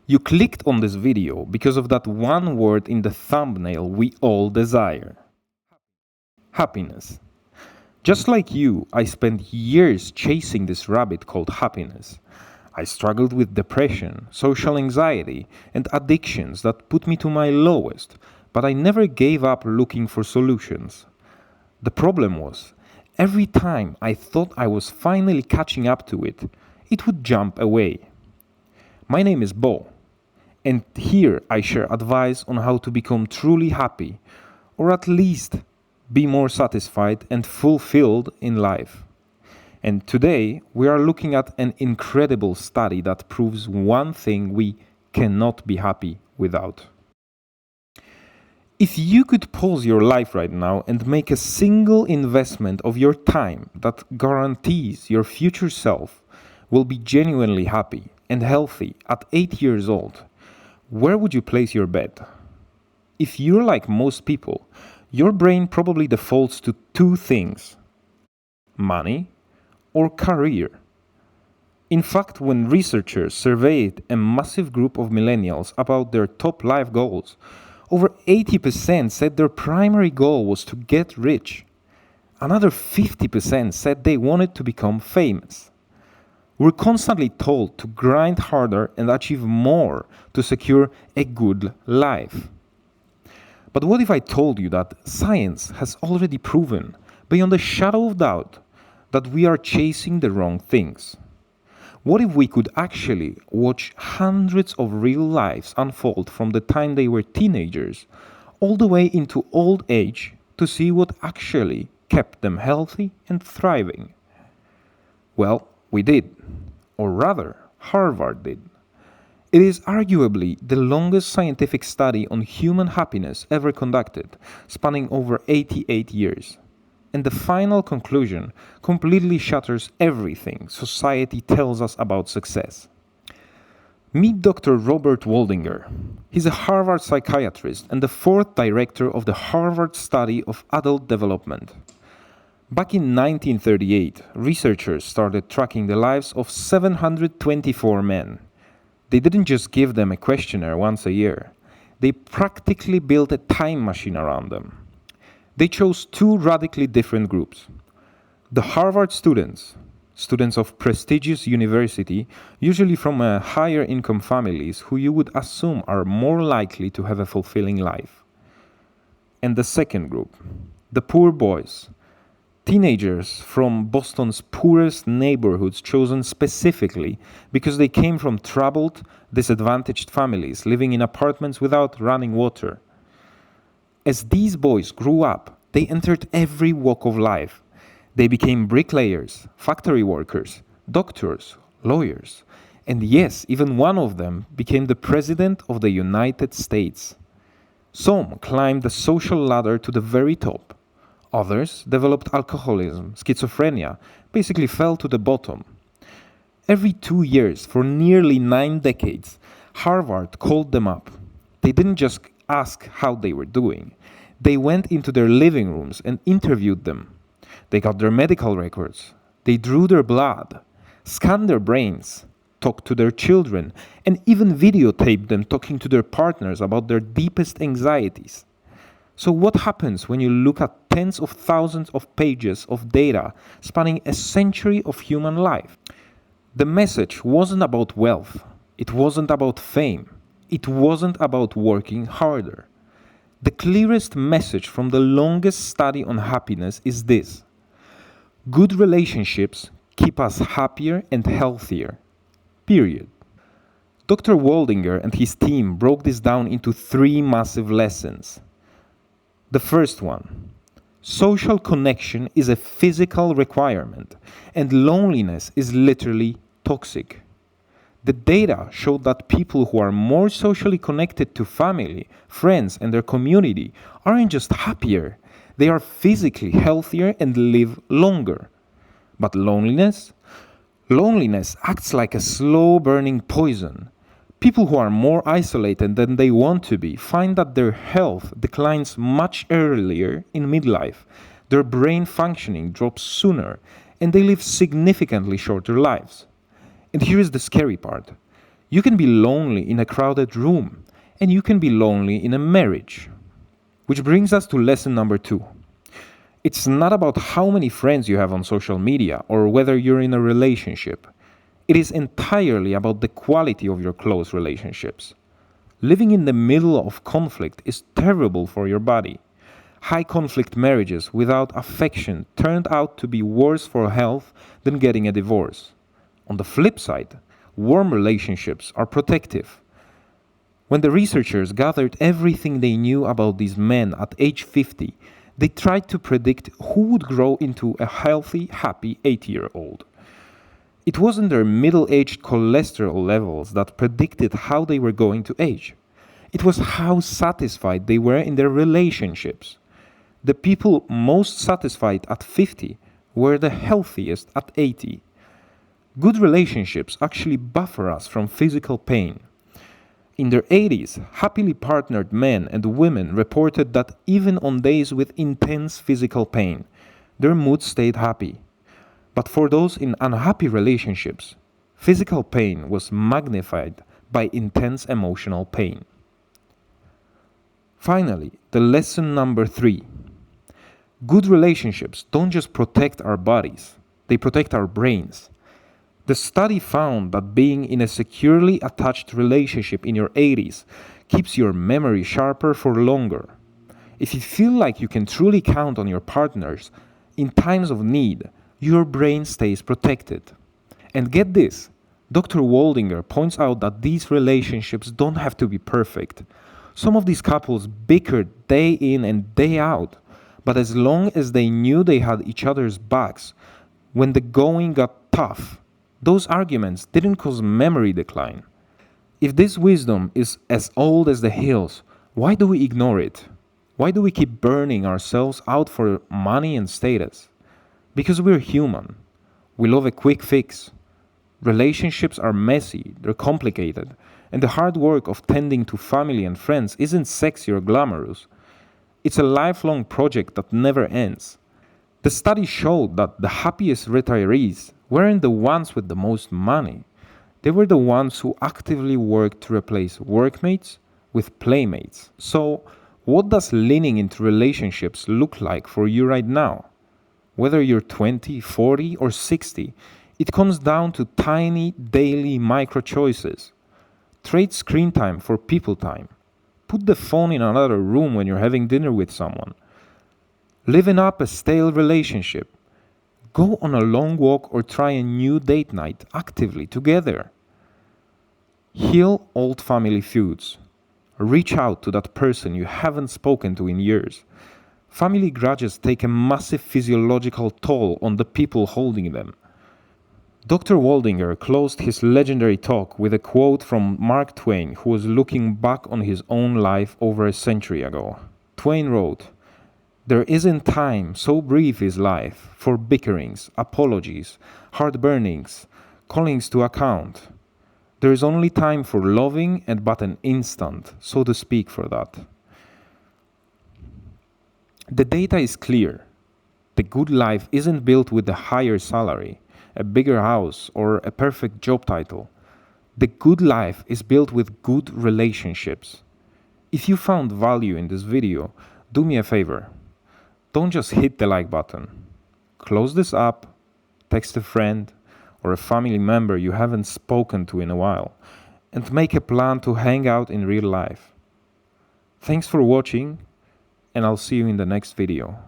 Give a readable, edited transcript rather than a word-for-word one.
You clicked on this video because of that one word in the thumbnail we all desire. Happiness. Just like you, I spent years chasing this rabbit called happiness. I struggled with depression, social anxiety, and addictions that put me to my lowest, but I never gave up looking for solutions. The problem was, every time I thought I was finally catching up to it, it would jump away. My name is Bo, and here I share advice on how to become truly happy, or at least be more satisfied and fulfilled in life. And today we are looking at an incredible study that proves one thing we cannot be happy without. If you could pause your life right now and make a single investment of your time that guarantees your future self will be genuinely happy and healthy at 8 years old, where would you place your bet? If you're like most people, your brain probably defaults to two things: money or career. In fact, when researchers surveyed a massive group of millennials about their top life goals, over 80% said their primary goal was to get rich. Another 50% said they wanted to become famous. We're constantly told to grind harder and achieve more to secure a good life. But what if I told you that science has already proven, beyond a shadow of doubt, that we are chasing the wrong things? What if we could actually watch hundreds of real lives unfold from the time they were teenagers all the way into old age to see what actually kept them healthy and thriving? Well, we did. Or rather, Harvard did. It is arguably the longest scientific study on human happiness ever conducted, spanning over 88 years. And the final conclusion completely shatters everything society tells us about success. Meet Dr. Robert Waldinger. He's a Harvard psychiatrist and the fourth director of the Harvard Study of Adult Development. Back in 1938, researchers started tracking the lives of 724 men. They didn't just give them a questionnaire once a year. They practically built a time machine around them. They chose two radically different groups. The Harvard students of prestigious university, usually from higher income families who you would assume are more likely to have a fulfilling life. And the second group, the poor boys, teenagers from Boston's poorest neighborhoods chosen specifically because they came from troubled, disadvantaged families living in apartments without running water. As these boys grew up, they entered every walk of life. They became bricklayers, factory workers, doctors, lawyers, and yes, even one of them became the President of the United States. Some climbed the social ladder to the very top. Others developed alcoholism, schizophrenia, basically fell to the bottom. Every 2 years, for nearly 9 decades, Harvard called them up. They didn't just ask how they were doing. They went into their living rooms and interviewed them. They got their medical records. They drew their blood, scanned their brains, talked to their children, and even videotaped them talking to their partners about their deepest anxieties. So what happens when you look at tens of thousands of pages of data spanning a century of human life? The message wasn't about wealth. It wasn't about fame. It wasn't about working harder. The clearest message from the longest study on happiness is this: good relationships keep us happier and healthier. Period. Dr. Waldinger and his team broke this down into 3 massive lessons. The first one: social connection is a physical requirement, and loneliness is literally toxic. The data showed that people who are more socially connected to family, friends, and their community aren't just happier, they are physically healthier and live longer. But loneliness? Loneliness acts like a slow-burning poison. People who are more isolated than they want to be find that their health declines much earlier in midlife, their brain functioning drops sooner, and they live significantly shorter lives. And here is the scary part. You can be lonely in a crowded room, and you can be lonely in a marriage. Which brings us to lesson number 2. It's not about how many friends you have on social media or whether you're in a relationship. It is entirely about the quality of your close relationships. Living in the middle of conflict is terrible for your body. High conflict marriages without affection turned out to be worse for health than getting a divorce. On the flip side, warm relationships are protective. When the researchers gathered everything they knew about these men at age 50, they tried to predict who would grow into a healthy, happy 80-year-old. It wasn't their middle-aged cholesterol levels that predicted how they were going to age. It was how satisfied they were in their relationships. The people most satisfied at 50 were the healthiest at 80. Good relationships actually buffer us from physical pain. In their 80s, happily partnered men and women reported that even on days with intense physical pain, their mood stayed happy. But for those in unhappy relationships, physical pain was magnified by intense emotional pain. Finally, the lesson number 3. Good relationships don't just protect our bodies, they protect our brains. The study found that being in a securely attached relationship in your 80s keeps your memory sharper for longer. If you feel like you can truly count on your partners in times of need, your brain stays protected. And get this, Dr. Waldinger points out that these relationships don't have to be perfect. Some of these couples bickered day in and day out, but as long as they knew they had each other's backs, when the going got tough, those arguments didn't cause memory decline. If this wisdom is as old as the hills, why do we ignore it? Why do we keep burning ourselves out for money and status? Because we're human. We love a quick fix. Relationships are messy, they're complicated, and the hard work of tending to family and friends isn't sexy or glamorous. It's a lifelong project that never ends. The study showed that the happiest retirees weren't the ones with the most money. They were the ones who actively worked to replace workmates with playmates. So, what does leaning into relationships look like for you right now? Whether you're 20, 40, or 60, it comes down to tiny, daily micro choices. Trade screen time for people time. Put the phone in another room when you're having dinner with someone. Liven up a stale relationship. Go on a long walk or try a new date night actively together. Heal old family feuds. Reach out to that person you haven't spoken to in years. Family grudges take a massive physiological toll on the people holding them. Dr. Waldinger closed his legendary talk with a quote from Mark Twain, who was looking back on his own life over a century ago. Twain wrote, "There isn't time, so brief is life, for bickerings, apologies, heartburnings, callings to account. There is only time for loving and but an instant, so to speak, for that." The data is clear. The good life isn't built with a higher salary, a bigger house, or a perfect job title. The good life is built with good relationships. If you found value in this video, do me a favor. Don't just hit the like button. Close this up, text a friend or a family member you haven't spoken to in a while, and make a plan to hang out in real life. Thanks for watching, and I'll see you in the next video.